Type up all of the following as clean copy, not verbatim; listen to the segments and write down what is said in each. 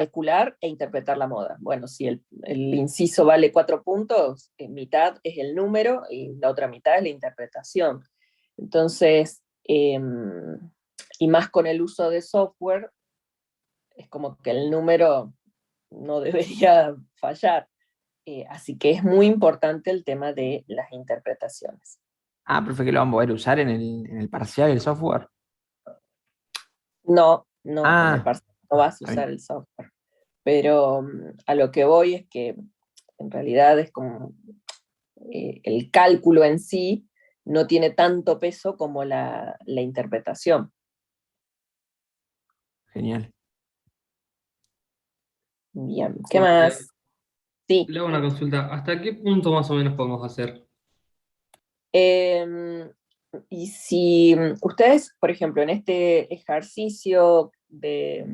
calcular e interpretar la moda. Bueno, si el inciso vale 4 puntos, mitad es el número y la otra mitad es la interpretación. Entonces, y más con el uso de software, es como que el número no debería fallar. Así que es muy importante el tema de las interpretaciones. Ah, profe, que lo vamos a poder usar en el parcial el software. No, no, en el Ah, parcial no vas a está bien. usar el software. Pero a lo que voy es que en realidad es como el cálculo en sí no tiene tanto peso como la interpretación. Genial. Bien, ¿qué Profe, más? Sí. le hago una consulta. ¿Hasta qué punto más o menos podemos hacer? Eh, y si ustedes, por ejemplo, en este ejercicio de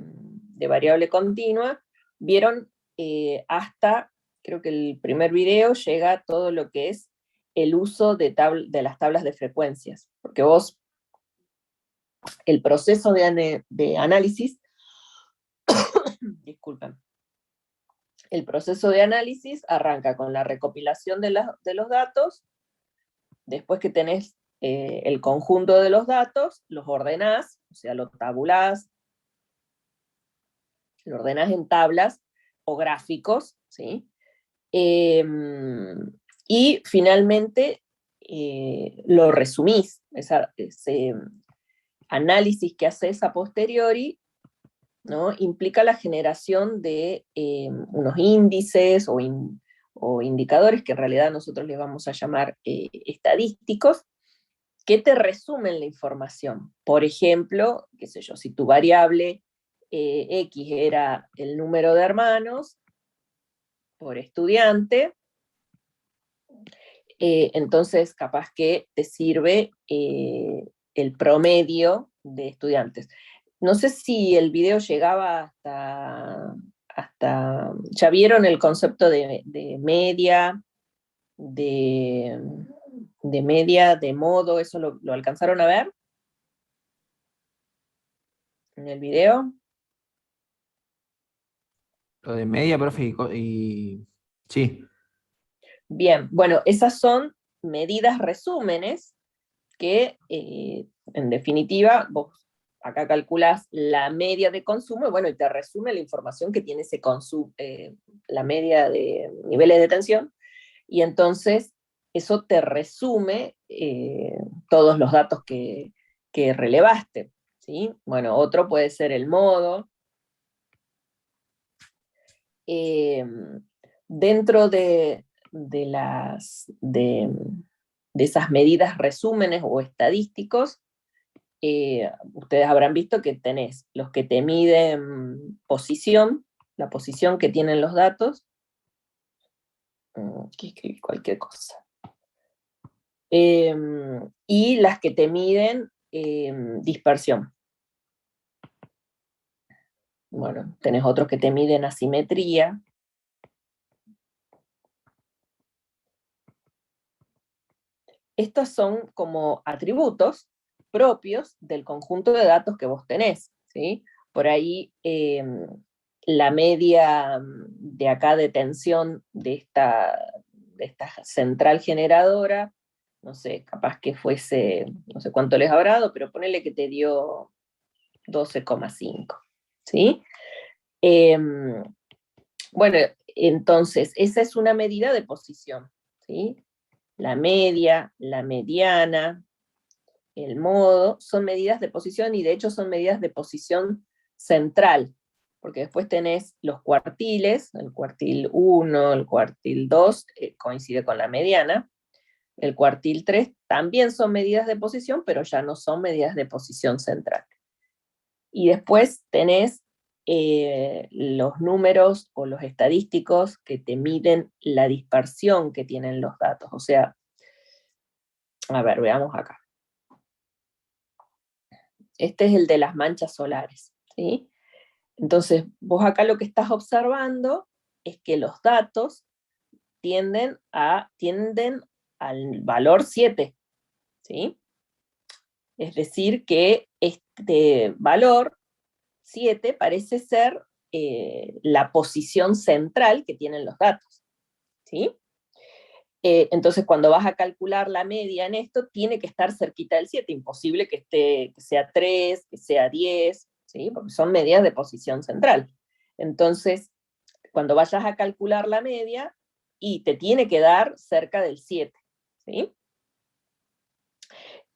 variable continua, vieron hasta, creo que el primer video llega a todo lo que es el uso de las tablas de frecuencias, porque vos, el proceso de análisis, disculpen, el proceso de análisis arranca con la recopilación de los datos. Después que tenés el conjunto de los datos, los ordenás, o sea, lo tabulás, lo ordenás en tablas o gráficos, ¿sí? Y finalmente lo resumís, ese análisis que haces a posteriori, ¿no? Implica la generación de unos índices o indicadores que en realidad nosotros les vamos a llamar estadísticos, que te resumen la información. Por ejemplo, qué sé yo, si tu variable X era el número de hermanos por estudiante, entonces capaz que te sirve el promedio de estudiantes. No sé si el video llegaba ¿ya vieron el concepto de media, de, de media, de modo? ¿Eso lo alcanzaron a ver en el video? Lo de media, profe, sí, Bien, bueno, esas son medidas resúmenes que, en definitiva, vos acá calculás la media de consumo, y bueno, y te resume la información que tiene ese consumo, la media de niveles de tensión, y entonces eso te resume todos los datos que relevaste, ¿sí? Bueno, otro puede ser el modo. Eh, Dentro de esas medidas resúmenes o estadísticos, ustedes habrán visto que tenés los que te miden posición, la posición que tienen los datos, aquí escribí cualquier cosa, y las que te miden dispersión. Bueno, tenés otros que te miden asimetría. Estos son como atributos propios del conjunto de datos que vos tenés, ¿sí? Por ahí la media de acá de tensión de esta central generadora, no sé, capaz que fuese, no sé cuánto les habrá dado, pero ponele que te dio 12,5, ¿sí? Bueno, entonces, esa es una medida de posición, ¿sí? La media, la mediana, el modo, son medidas de posición, y de hecho son medidas de posición central, porque después tenés los cuartiles, el cuartil 1, el cuartil 2, coincide con la mediana, el cuartil 3 también son medidas de posición, pero ya no son medidas de posición central. Y después tenés los números o los estadísticos que te miden la dispersión que tienen los datos. O sea, a ver, veamos acá. Este es el de las manchas solares, ¿sí? Entonces, vos acá lo que estás observando es que los datos tienden al valor 7, ¿sí? Es decir, que este valor 7 parece ser la posición central que tienen los datos, ¿sí? Entonces, cuando vas a calcular la media en esto, tiene que estar cerquita del 7, imposible que sea 3, que sea 10, ¿sí? Porque son medidas de posición central. Entonces, cuando vayas a calcular la media, y te tiene que dar cerca del 7, ¿sí?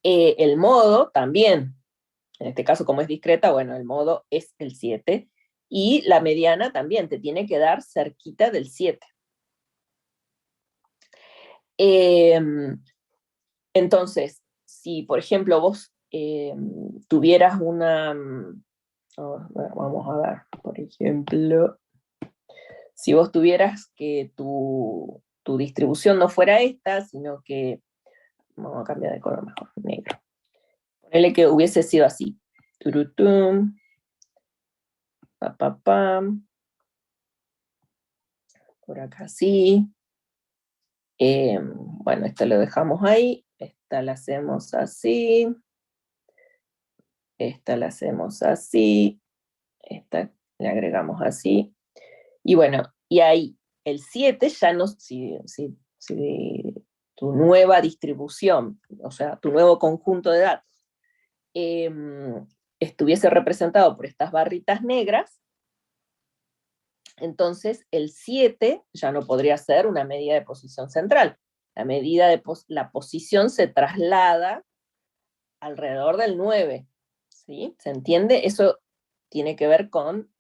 El modo también, en este caso como es discreta, bueno, el modo es el 7, y la mediana también te tiene que dar cerquita del 7. Entonces, si por ejemplo vos tuvieras una, vamos a ver, por ejemplo, si vos tuvieras que tu distribución no fuera esta, sino que, vamos a cambiar de color mejor, negro. Ponele que hubiese sido así. Turutum, pa, pa, pam. Por acá sí. Bueno, esta lo dejamos ahí. Esta la hacemos así. Esta la hacemos así. Esta le agregamos así. Y bueno, y ahí el 7 ya no, si tu nueva distribución, o sea, tu nuevo conjunto de datos, estuviese representado por estas barritas negras, entonces el 7 ya no podría ser una medida de posición central. La medida de la posición se traslada alrededor del 9, ¿sí? ¿Se entiende? Eso tiene que ver con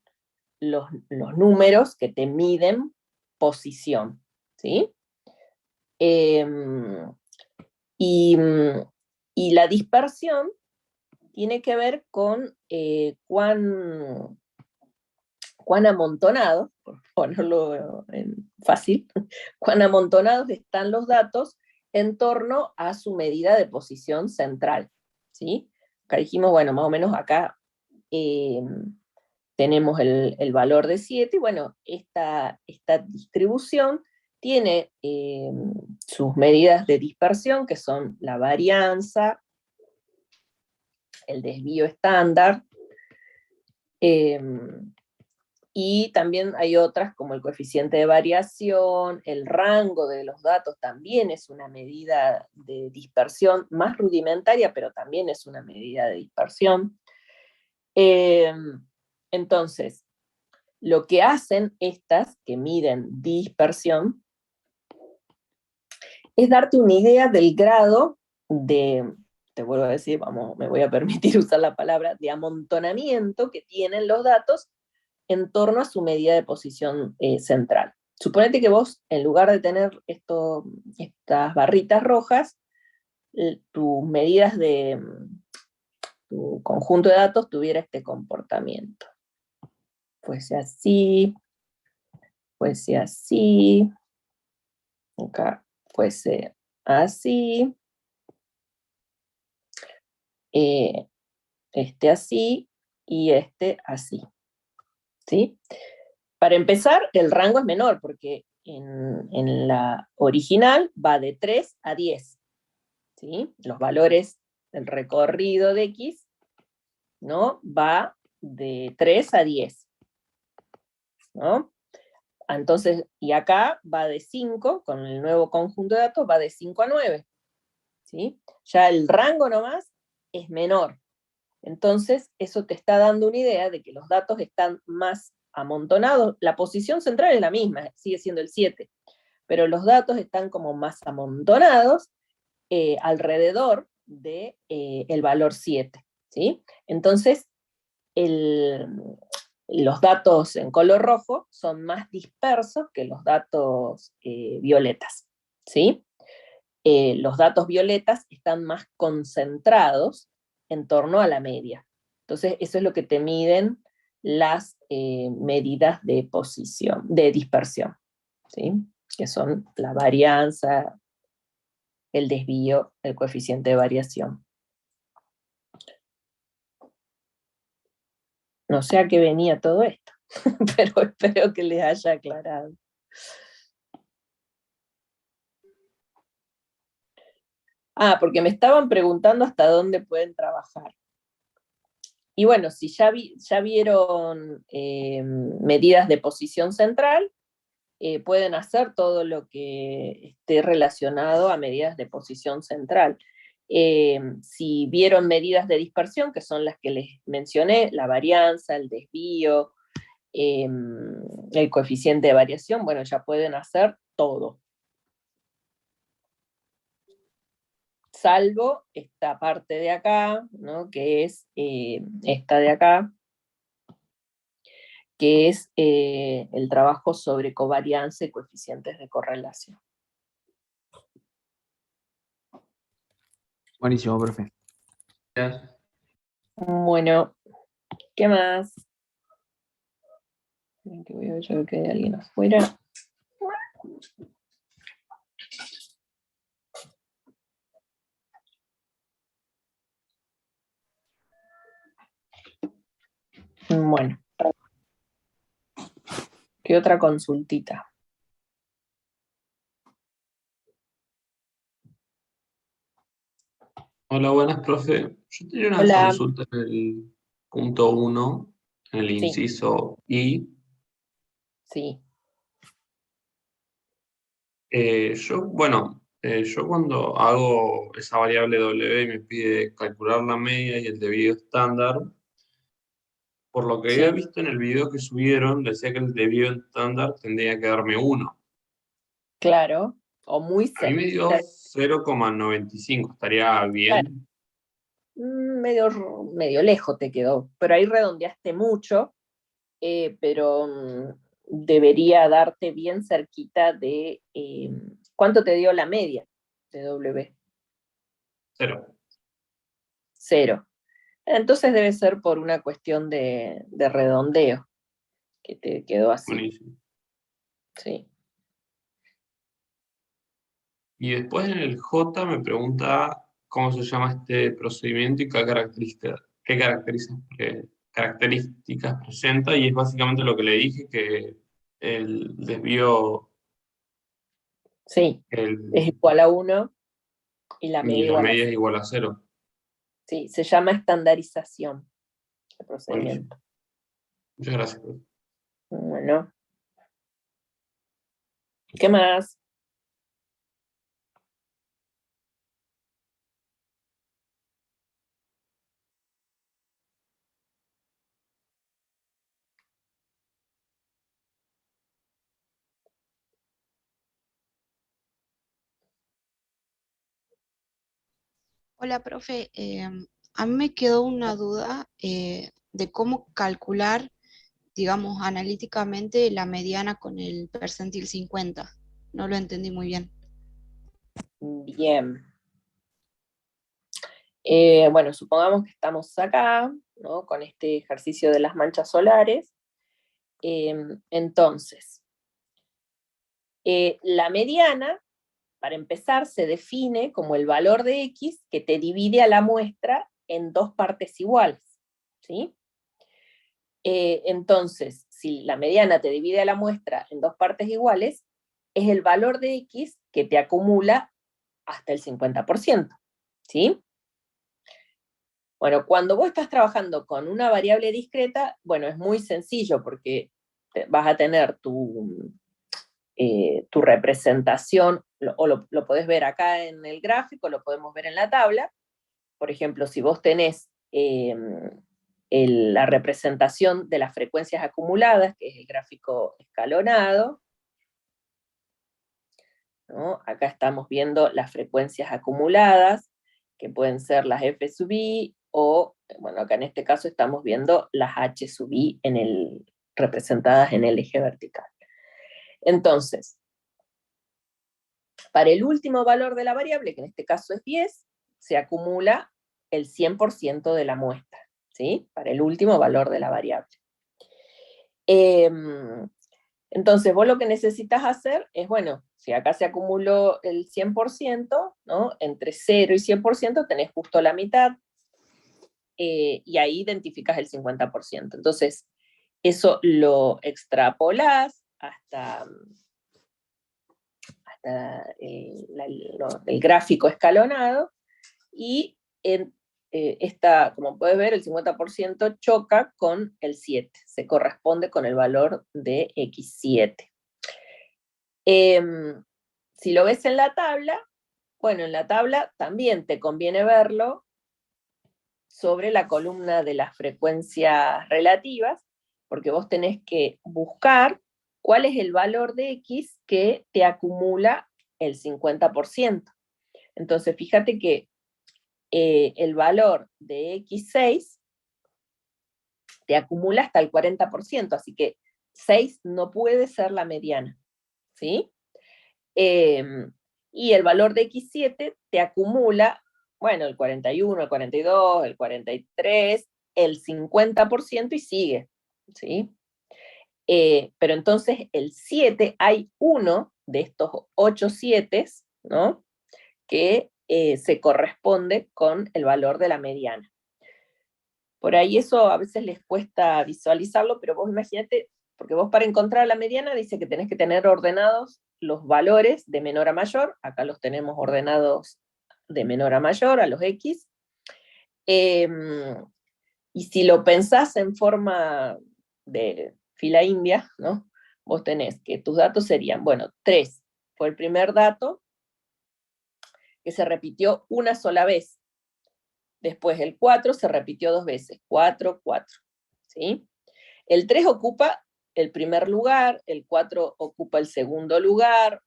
los números que te miden posición, ¿sí? Y la dispersión tiene que ver con cuán amontonados, por ponerlo fácil, cuán amontonados están los datos en torno a su medida de posición central, ¿sí? Acá dijimos, bueno, más o menos acá tenemos el valor de 7, y bueno, esta distribución tiene sus medidas de dispersión, que son la varianza, el desvío estándar, y también hay otras como el coeficiente de variación, el rango de los datos también es una medida de dispersión más rudimentaria, pero también es una medida de dispersión. Entonces, lo que hacen estas que miden dispersión es darte una idea del grado de, te vuelvo a decir, me voy a permitir usar la palabra, de amontonamiento que tienen los datos en torno a su medida de posición central. Suponete que vos, en lugar de tener estas barritas rojas, tus medidas de tu conjunto de datos tuviera este comportamiento. Fuese así, acá fuese así, este así, y este así, ¿sí? Para empezar, el rango es menor, porque en la original va de 3 a 10, ¿sí? Los valores del recorrido de X, ¿no? Va de 3 a 10, ¿no? Entonces, y acá va de 5, con el nuevo conjunto de datos, va de 5 a 9, ¿sí? Ya el rango nomás es menor. Entonces, eso te está dando una idea de que los datos están más amontonados. La posición central es la misma, sigue siendo el 7, pero los datos están como más amontonados alrededor del el valor 7, ¿sí? Entonces, los datos en color rojo son más dispersos que los datos violetas, ¿sí? Los datos violetas están más concentrados en torno a la media. Entonces, eso es lo que te miden las medidas de posición, de dispersión, ¿sí? Que son la varianza, el desvío, el coeficiente de variación. No sé a qué venía todo esto, pero espero que les haya aclarado. Porque me estaban preguntando hasta dónde pueden trabajar. Y bueno, si ya vieron medidas de posición central, pueden hacer todo lo que esté relacionado a medidas de posición central. Si vieron medidas de dispersión, que son las que les mencioné, la varianza, el desvío, el coeficiente de variación, bueno, ya pueden hacer todo. Salvo esta parte de acá, ¿no? Que es esta de acá, que es el trabajo sobre covarianza y coeficientes de correlación. Buenísimo, profe. Gracias. Bueno, ¿qué más? Que voy a ver yo que hay alguien afuera. Bueno. ¿Qué otra consultita? Hola, buenas, profe. Yo tenía una Hola. consulta en el punto 1, en el Sí. inciso I. Sí. Yo cuando hago esa variable W y me pide calcular la media y el debido estándar, por lo que había Sí. visto en el video que subieron, decía que el debido estándar tendría que darme 1. Claro. O muy A mí me dio cerca. 0,95, estaría bien. Medio lejos te quedó, pero ahí redondeaste mucho, pero debería darte bien cerquita de ¿cuánto te dio la media de W? 0. 0. Entonces debe ser por una cuestión de redondeo, que te quedó así. Buenísimo. Sí. Y después en el J me pregunta cómo se llama este procedimiento y qué características presenta, y es básicamente lo que le dije, que el desvío Sí. Es igual a 1 y la media y la igual a media 0. es igual a 0. Sí, se llama estandarización el Buenísimo. procedimiento. Muchas gracias, profe. Bueno, ¿qué más? Hola, profe. A mí me quedó una duda de cómo calcular, digamos, analíticamente la mediana con el percentil 50. No lo entendí muy bien. Bien. Bueno, supongamos que estamos acá, ¿no? Con este ejercicio de las manchas solares. Entonces, la mediana, para empezar, se define como el valor de X que te divide a la muestra en dos partes iguales, ¿sí? Entonces, si la mediana te divide a la muestra en dos partes iguales, es el valor de X que te acumula hasta el 50%, ¿sí? Bueno, cuando vos estás trabajando con una variable discreta, bueno, es muy sencillo porque vas a tener tu representación, o lo podés ver acá en el gráfico, lo podemos ver en la tabla. Por ejemplo, si vos tenés la representación de las frecuencias acumuladas, que es el gráfico escalonado, ¿no? Acá estamos viendo las frecuencias acumuladas, que pueden ser las F sub i, o, bueno, acá en este caso estamos viendo las H sub i representadas en el eje vertical. Entonces, para el último valor de la variable, que en este caso es 10, se acumula el 100% de la muestra, ¿sí? Para el último valor de la variable. Entonces, vos lo que necesitas hacer es, bueno, si acá se acumuló el 100%, ¿no? Entre 0 y 100% tenés justo la mitad, y ahí identificas el 50%. Entonces, eso lo extrapolás hasta el gráfico escalonado, y como puedes ver, el 50% choca con el 7, se corresponde con el valor de x7. Si lo ves en la tabla, bueno, en la tabla también te conviene verlo sobre la columna de las frecuencias relativas, porque vos tenés que buscar cuál es el valor de x que te acumula el 50%. Entonces, fíjate que el valor de x6 te acumula hasta el 40%, así que 6 no puede ser la mediana, ¿sí? Y el valor de x7 te acumula, bueno, el 41, el 42, el 43, el 50% y sigue, ¿sí? Pero entonces el 7, hay uno de estos 8 7, ¿no? Que se corresponde con el valor de la mediana. Por ahí eso a veces les cuesta visualizarlo, pero vos imagínate, porque vos para encontrar la mediana dice que tenés que tener ordenados los valores de menor a mayor, acá los tenemos ordenados de menor a mayor, a los x, y si lo pensás en forma de fila india, ¿no? Vos tenés que tus datos serían, bueno, 3 fue el primer dato, que se repitió una sola vez. Después el 4 se repitió 2 veces, 4, 4, ¿sí? El 3 ocupa el primer lugar, el 4 ocupa el segundo lugar,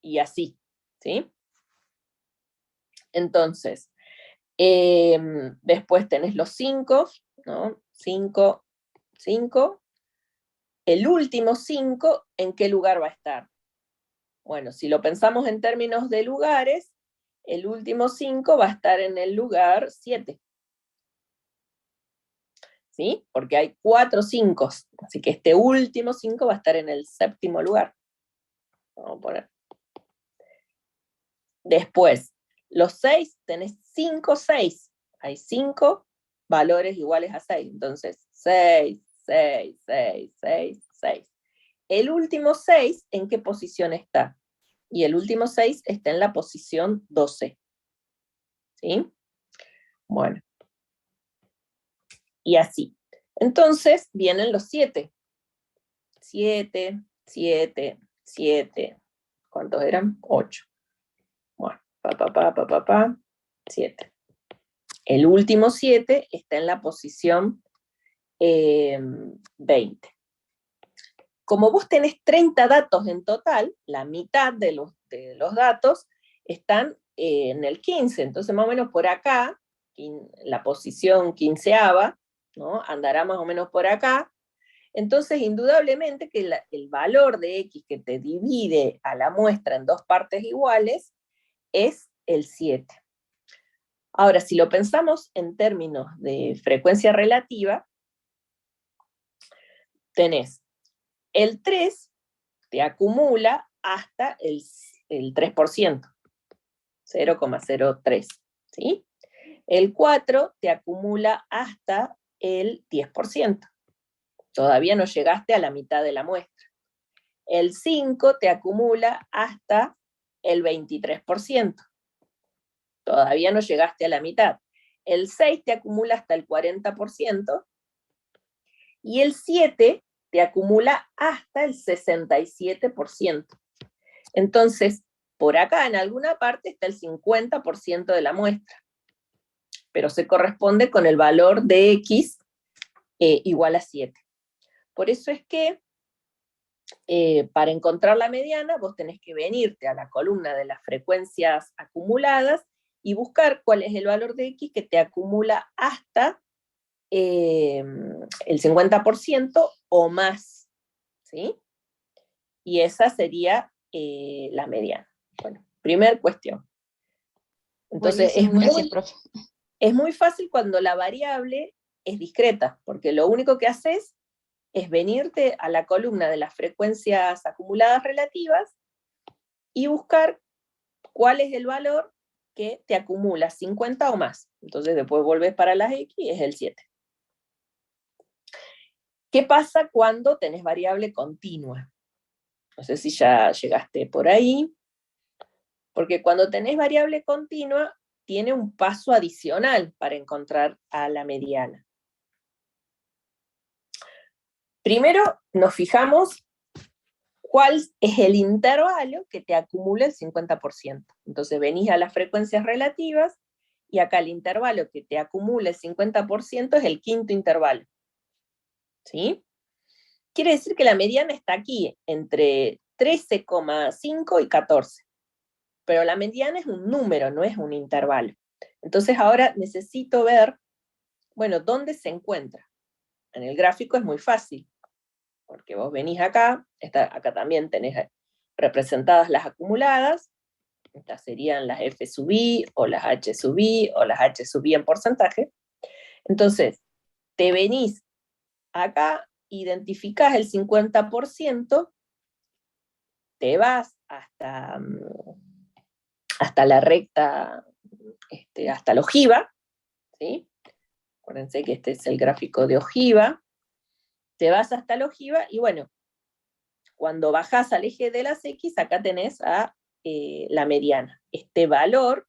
y así, ¿sí? Entonces, después tenés los 5, ¿no? 5, 5. El último 5, ¿en qué lugar va a estar? Bueno, si lo pensamos en términos de lugares, el último 5 va a estar en el lugar 7. ¿Sí? Porque hay 4 5, así que este último 5 va a estar en el séptimo lugar. Vamos a poner. Después, los 6, tenés 5, 6. Hay 5 valores iguales a 6. Entonces, 6, 6, 6, 6, 6. El último 6, ¿en qué posición está? Y el último 6 está en la posición 12. ¿Sí? Bueno. Y así. Entonces, vienen los 7. 7, 7, 7. ¿Cuántos eran? 8. Bueno, 7. El último 7 está en la posición 20. Como vos tenés 30 datos en total, la mitad de los datos están en el 15, entonces más o menos por acá, la posición 15ª, ¿no? Andará más o menos por acá. Entonces, indudablemente que el valor de x que te divide a la muestra en dos partes iguales es el 7. Ahora, si lo pensamos en términos de frecuencia relativa, tenés el 3 te acumula hasta el 3%, 0,03, ¿sí? El 4 te acumula hasta el 10%. Todavía no llegaste a la mitad de la muestra. El 5 te acumula hasta el 23%. Todavía no llegaste a la mitad. El 6 te acumula hasta el 40%. Y el 7 te acumula hasta el 67%. Entonces, por acá en alguna parte está el 50% de la muestra. Pero se corresponde con el valor de x igual a 7. Por eso es que para encontrar la mediana, vos tenés que venirte a la columna de las frecuencias acumuladas y buscar cuál es el valor de x que te acumula hasta el 50% o más, ¿sí? Y esa sería la mediana. Bueno, primer cuestión. Entonces, Buenísimo, gracias, profe. Es muy fácil cuando la variable es discreta, porque lo único que haces es venirte a la columna de las frecuencias acumuladas relativas y buscar cuál es el valor que te acumula 50 o más. Entonces después volvés para las x y es el 7. ¿Qué pasa cuando tenés variable continua? No sé si ya llegaste por ahí. Porque cuando tenés variable continua, tiene un paso adicional para encontrar a la mediana. Primero nos fijamos cuál es el intervalo que te acumula el 50%. Entonces venís a las frecuencias relativas, y acá el intervalo que te acumula el 50% es el quinto intervalo. ¿Sí? Quiere decir que la mediana está aquí, entre 13,5 y 14. Pero la mediana es un número, no es un intervalo. Entonces ahora necesito ver, bueno, ¿dónde se encuentra? En el gráfico es muy fácil, porque vos venís acá, acá también tenés representadas las acumuladas, estas serían las F sub I, o las H sub I, o las H sub I en porcentaje. Entonces, te venís acá, identificás el 50%, te vas hasta la recta, hasta la ojiva, ¿sí? Acuérdense que este es el gráfico de ojiva. Te vas hasta la ojiva, y bueno, cuando bajás al eje de las X, acá tenés a la mediana. Este valor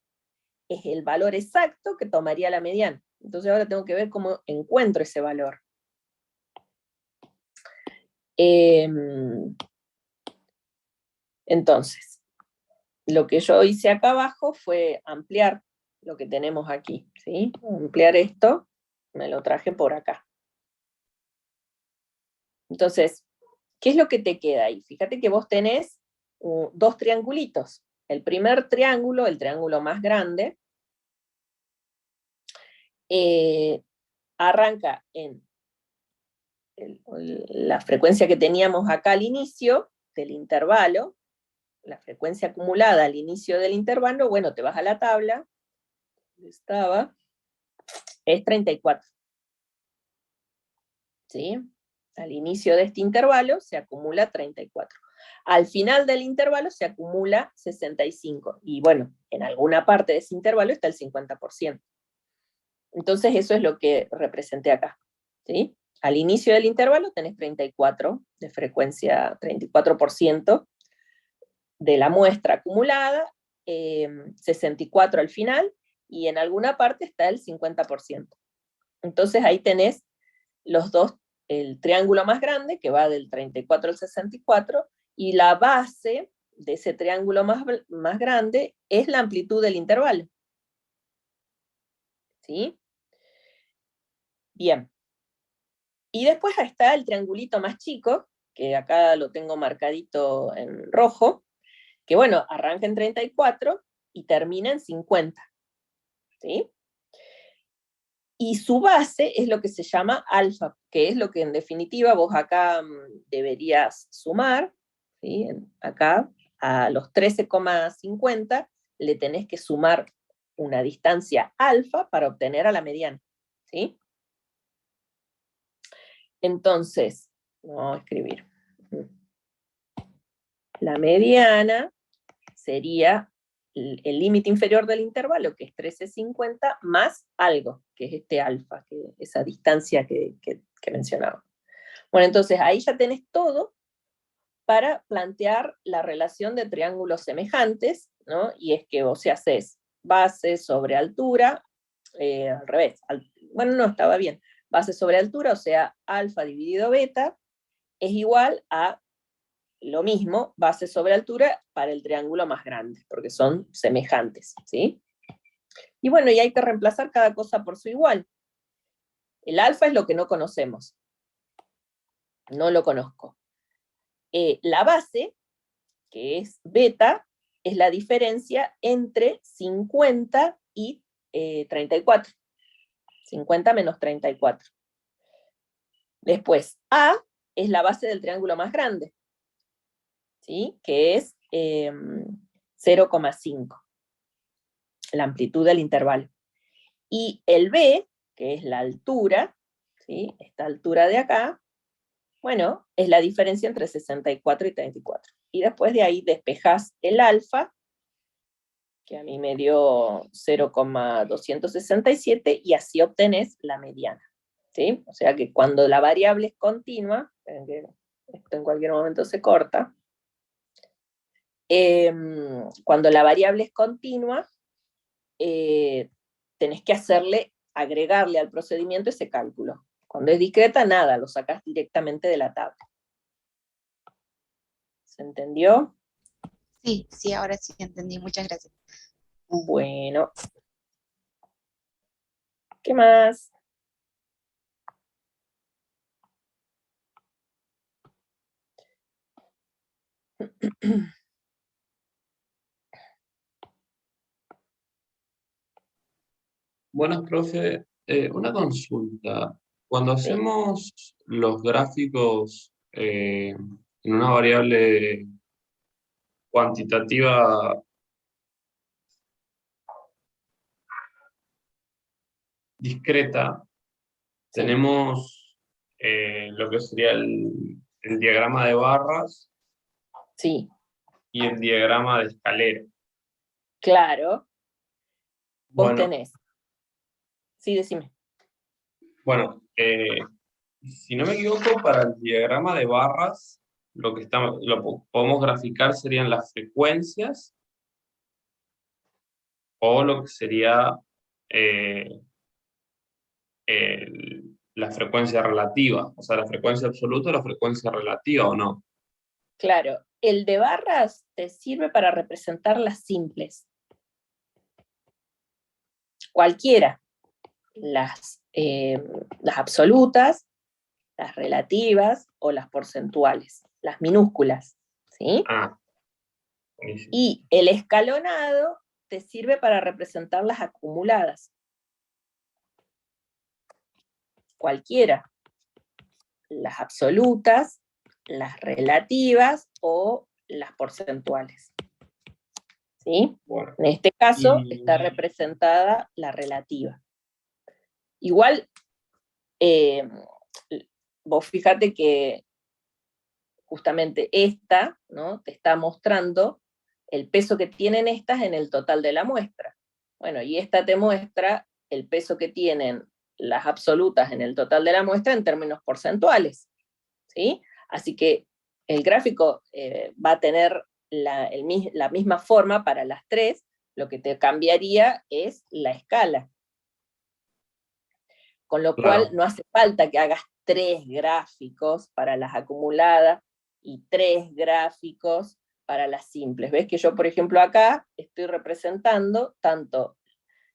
es el valor exacto que tomaría la mediana. Entonces ahora tengo que ver cómo encuentro ese valor. Entonces, lo que yo hice acá abajo fue ampliar lo que tenemos aquí, ¿sí? Ampliar esto, me lo traje por acá. Entonces, ¿qué es lo que te queda ahí? Fíjate que vos tenés dos triangulitos. El primer triángulo, el triángulo más grande, arranca en la frecuencia que teníamos acá al inicio del intervalo, la frecuencia acumulada al inicio del intervalo. Bueno, te vas a la tabla, estaba, es 34. ¿Sí? Al inicio de este intervalo se acumula 34. Al final del intervalo se acumula 65. Y bueno, en alguna parte de ese intervalo está el 50%. Entonces eso es lo que representé acá. ¿Sí? Al inicio del intervalo tenés 34 de frecuencia, 34% de la muestra acumulada, 64 al final, y en alguna parte está el 50%. Entonces ahí tenés los dos, el triángulo más grande, que va del 34 al 64, y la base de ese triángulo más grande es la amplitud del intervalo. ¿Sí? Bien. Y después está el triangulito más chico, que acá lo tengo marcadito en rojo, que bueno, arranca en 34 y termina en 50. ¿Sí? Y su base es lo que se llama alfa, que es lo que en definitiva vos acá deberías sumar, ¿sí? Acá a los 13,50 le tenés que sumar una distancia alfa para obtener a la mediana. ¿Sí? Entonces, vamos a escribir. La mediana sería el límite inferior del intervalo, que es 13,50, más algo, que es este alfa, que esa distancia que mencionaba. Bueno, entonces ahí ya tenés todo para plantear la relación de triángulos semejantes, ¿no? Y es que vos haces base sobre altura, al revés, bueno, no, estaba bien, base sobre altura, o sea, alfa dividido beta, es igual a lo mismo, base sobre altura, para el triángulo más grande, porque son semejantes, ¿sí? Y bueno, y hay que reemplazar cada cosa por su igual. El alfa es lo que no conocemos. No lo conozco. La base, que es beta, es la diferencia entre 50 y 34. 50 menos 34. Después, A es la base del triángulo más grande, ¿sí? Que es 0,5, la amplitud del intervalo. Y el B, que es la altura, ¿sí? Esta altura de acá, bueno, es la diferencia entre 64 y 34. Y después de ahí despejás el alfa, que a mí me dio 0,267, y así obtenés la mediana. ¿Sí? O sea que cuando la variable es continua, esto en cualquier momento se corta, cuando la variable es continua, tenés que agregarle al procedimiento ese cálculo. Cuando es discreta, nada, lo sacás directamente de la tabla. ¿Se entendió? Sí, sí, ahora sí entendí. Muchas gracias. Bueno. ¿Qué más? Bueno, profe, una consulta. Cuando Sí, hacemos los gráficos en una variable cuantitativa discreta, sí, tenemos lo que sería el diagrama de barras sí, y el diagrama de escalera. claro. Vos Bueno, tenés. Sí, decime. bueno, si no me equivoco, para el diagrama de barras, lo podemos graficar serían las frecuencias o lo que sería eh, la frecuencia relativa, o sea, la frecuencia absoluta o la frecuencia relativa o no. Claro, el de barras te sirve para representar las simples. Cualquiera. Las absolutas, las relativas o las porcentuales, las minúsculas, ¿sí? Ah, buenísimo. Y el escalonado te sirve para representar las acumuladas. Cualquiera. Las absolutas, las relativas o las porcentuales. ¿Sí? Bueno, En este caso y está representada la relativa. Igual, vos fíjate que justamente esta, ¿no? Te está mostrando el peso que tienen estas en el total de la muestra. Bueno, y esta te muestra el peso que tienen las absolutas en el total de la muestra en términos porcentuales, ¿sí? Así que el gráfico va a tener la misma forma para las tres, lo que te cambiaría es la escala. Con lo cual claro, no hace falta que hagas 3 gráficos para las acumuladas y 3 gráficos para las simples. ¿Ves que yo, por ejemplo, acá estoy representando tanto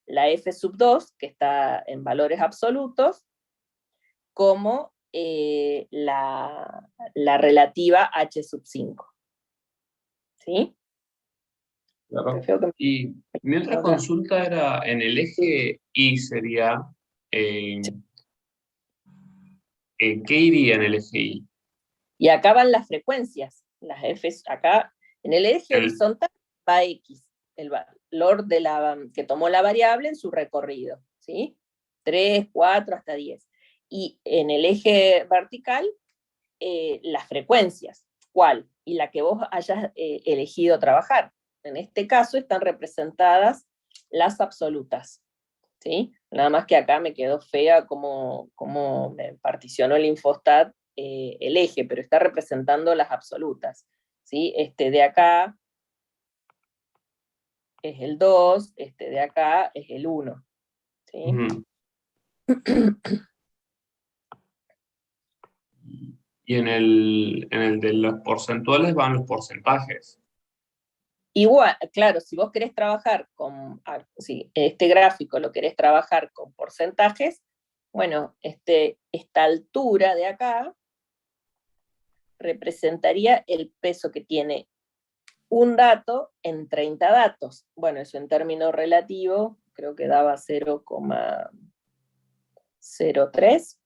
la F sub 2, que está en valores absolutos, como la relativa H sub 5. ¿Sí? Qué claro. feo que Y mi me otra acá. consulta era en el eje Y sería, eh, ¿qué iría en el eje Y? Y acá van las frecuencias, las Fs, acá en el eje El, horizontal va X, el valor que tomó la variable en su recorrido, ¿sí? 3, 4, hasta 10. Y en el eje vertical, las frecuencias, ¿cuál? Y la que vos hayas elegido trabajar. En este caso están representadas las absolutas, ¿sí? Nada más que acá me quedó fea como me particionó el Infostat el eje, pero está representando las absolutas, ¿sí? Este de acá es el 2, este de acá es el 1, ¿sí? ujú. Y en el de los porcentuales van los porcentajes. Igual, claro, si vos querés trabajar si este gráfico lo querés trabajar con porcentajes, bueno, esta altura de acá representaría el peso que tiene un dato en 30 datos. Bueno, eso en términos relativos creo que daba 0,03.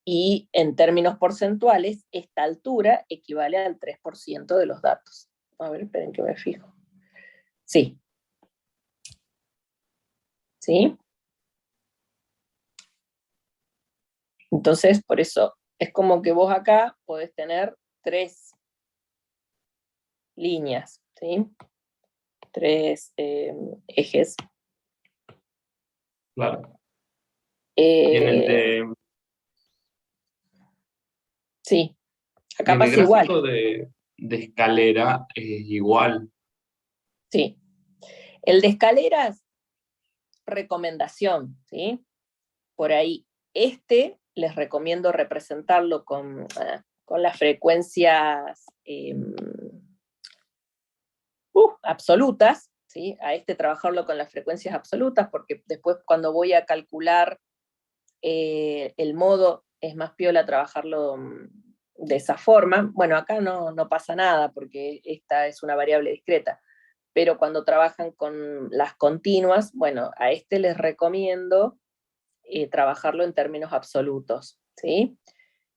Y en términos porcentuales, esta altura equivale al 3% de los datos. A ver, esperen que me fijo. Sí. ¿Sí? Entonces, por eso es como que vos acá podés tener 3 líneas, ¿sí? 3 ejes. Claro. Y Sí, y acá en el pasa igual. gráfico de escalera es igual. Sí. El de escaleras, recomendación, ¿sí? Por ahí, les recomiendo representarlo con las frecuencias absolutas, ¿sí? A trabajarlo con las frecuencias absolutas, porque después cuando voy a calcular el modo, es más piola trabajarlo de esa forma. Bueno, acá no pasa nada, porque esta es una variable discreta, pero cuando trabajan con las continuas, bueno, a les recomiendo trabajarlo en términos absolutos, ¿sí?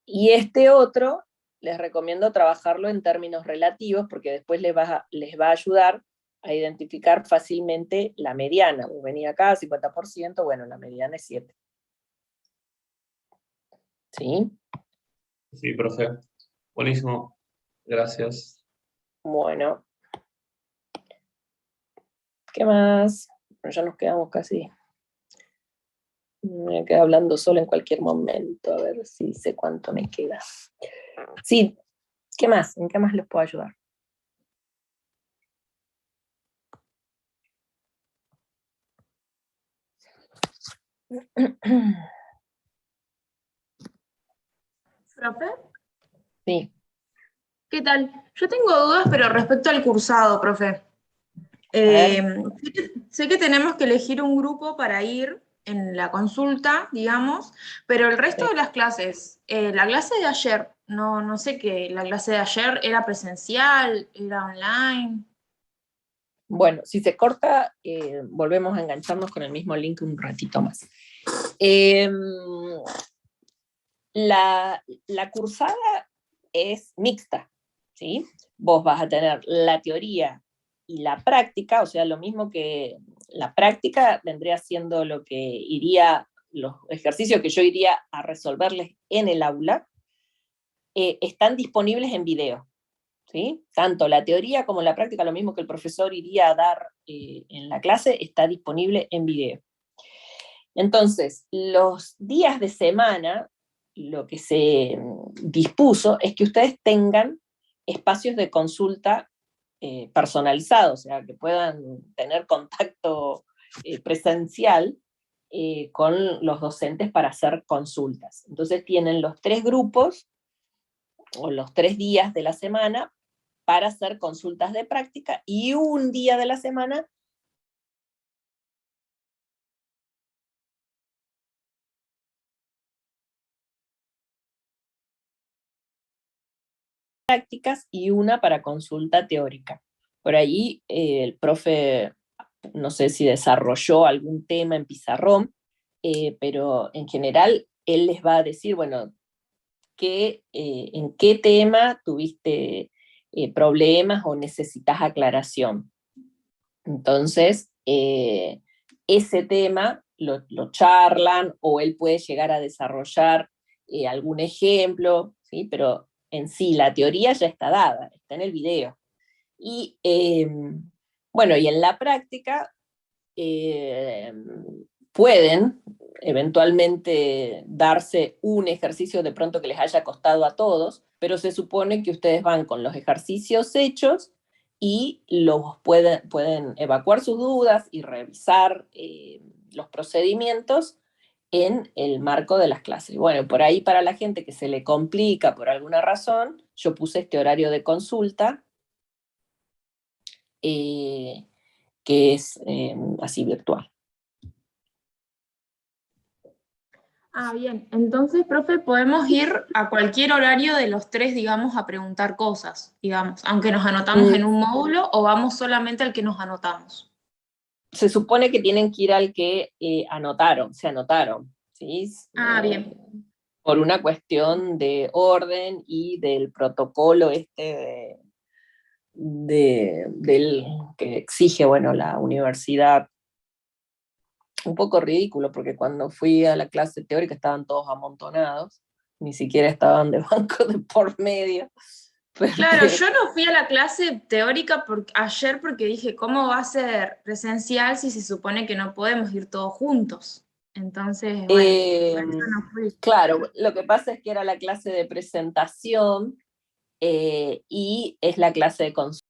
Y otro, les recomiendo trabajarlo en términos relativos, porque después les va a ayudar a identificar fácilmente la mediana. Venía acá, 50%, bueno, la mediana es 7. ¿Sí? Sí, profe. Buenísimo. Gracias. Bueno. ¿Qué más? Bueno, ya nos quedamos casi. Me quedo hablando solo en cualquier momento, a ver si sé cuánto me queda. Sí, ¿qué más? ¿En qué más les puedo ayudar? ¿Profe? Sí. ¿Qué tal? Yo tengo dudas, pero respecto al cursado, profe. Sé que tenemos que elegir un grupo para ir en la consulta, digamos, pero el resto de las clases, la clase de ayer, no sé qué, la clase de ayer era presencial, era online. Bueno, si se corta, volvemos a engancharnos con el mismo link un ratito más. La cursada es mixta, ¿sí? Vos vas a tener la teoría y la práctica, o sea, lo mismo que la práctica vendría siendo lo que iría, los ejercicios que yo iría a resolverles en el aula, están disponibles en video, ¿sí? Tanto la teoría como la práctica, lo mismo que el profesor iría a dar en la clase, está disponible en video. Entonces, los días de semana, lo que se dispuso es que ustedes tengan espacios de consulta personalizados, o sea, que puedan tener contacto presencial con los docentes para hacer consultas. Entonces tienen los 3 grupos, o los 3 días de la semana, para hacer consultas de práctica, y un día de la semana prácticas y una para consulta teórica. Por ahí el profe, no sé si desarrolló algún tema en pizarrón, pero en general él les va a decir, bueno, en qué tema tuviste problemas o necesitas aclaración. Entonces, ese tema lo charlan, o él puede llegar a desarrollar algún ejemplo, ¿sí? Pero en sí la teoría ya está dada, está en el video. Y bueno, y en la práctica pueden eventualmente darse un ejercicio de pronto que les haya costado a todos, pero se supone que ustedes van con los ejercicios hechos y pueden evacuar sus dudas y revisar los procedimientos en el marco de las clases. Bueno, por ahí para la gente que se le complica por alguna razón, yo puse este horario de consulta, que es así virtual. Ah, bien. Entonces, profe, podemos ir a cualquier horario de los 3, digamos, a preguntar cosas, digamos, aunque nos anotamos en un módulo, o vamos solamente al que nos anotamos. Se supone que tienen que ir al que se anotaron, ¿sí? Ah, bien. Por una cuestión de orden y del protocolo del que exige, bueno, la universidad. Un poco ridículo, porque cuando fui a la clase teórica estaban todos amontonados, ni siquiera estaban de banco de por medio. Claro, yo no fui a la clase teórica ayer porque dije, ¿cómo va a ser presencial si se supone que no podemos ir todos juntos? Entonces, bueno, por eso no fui. Claro, lo que pasa es que era la clase de presentación y es la clase de consulta.